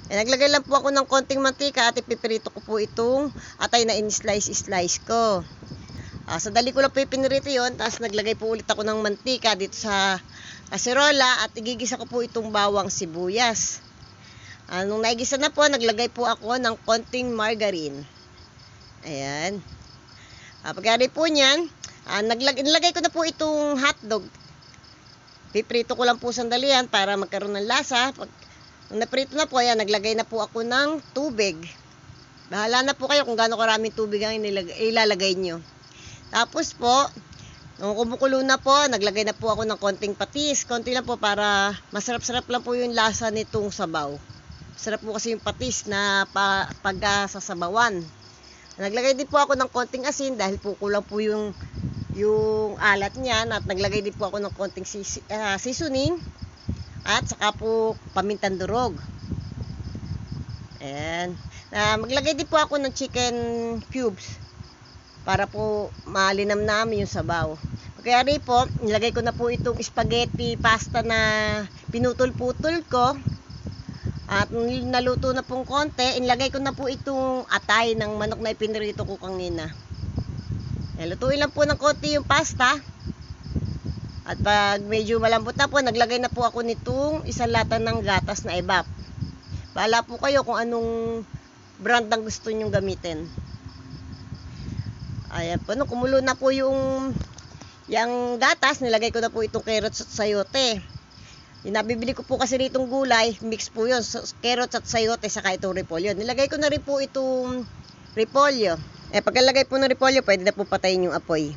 Naglagay lang po ako ng konting mantika at ipipirito ko po itong atay na in-slice ko. Sandali ko lang po ipinirito yun. Tapos naglagay po ulit ako ng mantika dito sa kaserola at igigisa ko po itong bawang sibuyas. Nung naigisa na po, naglagay po ako ng konting margarine. Ayan. Pagkari po niyan, nilagay ko na po itong hotdog. Piprito ko lang po sandali yan para magkaroon ng lasa. Nung naprito na po, ayan, naglagay na po ako ng tubig. Bahala na po kayo kung gaano karaming tubig ang ilalagay nyo. Tapos po, nung kumukulo na po, naglagay na po ako ng konting patis. Konti lang po para masarap-sarap lang po yung lasa nitong sabaw. Sarap po kasi yung patis na pagsasabawan. Naglagay din po ako ng konting asin dahil po kulang po yung alat niyan. At naglagay din po ako ng konting seasoning. At saka po pamintang durog. Ayan. Maglagay din po ako ng chicken cubes para po malinamnam yung sabaw. Kaya rin po, nilagay ko na po itong spaghetti pasta na pinutol-putol ko. At naluto na pong konti, inilagay ko na po itong atay ng manok na ipinirito ko kanina. Lutuin lang po ng konti yung pasta. At pag medyo malambot na po, naglagay na po ako nitong isang lata ng gatas na evap. Bahala po kayo kung anong brand ang gusto nyong gamitin. Ayan po, nung kumulo na po yung gatas, nilagay ko na po itong carrots at sayote. Nabibili ko po kasi ritong gulay, mix po yun, carrots at sayote, saka itong repolyo. Nilagay ko na rin po itong repolyo. Pagkalagay po ng repolyo, pwede na po patayin yung apoy.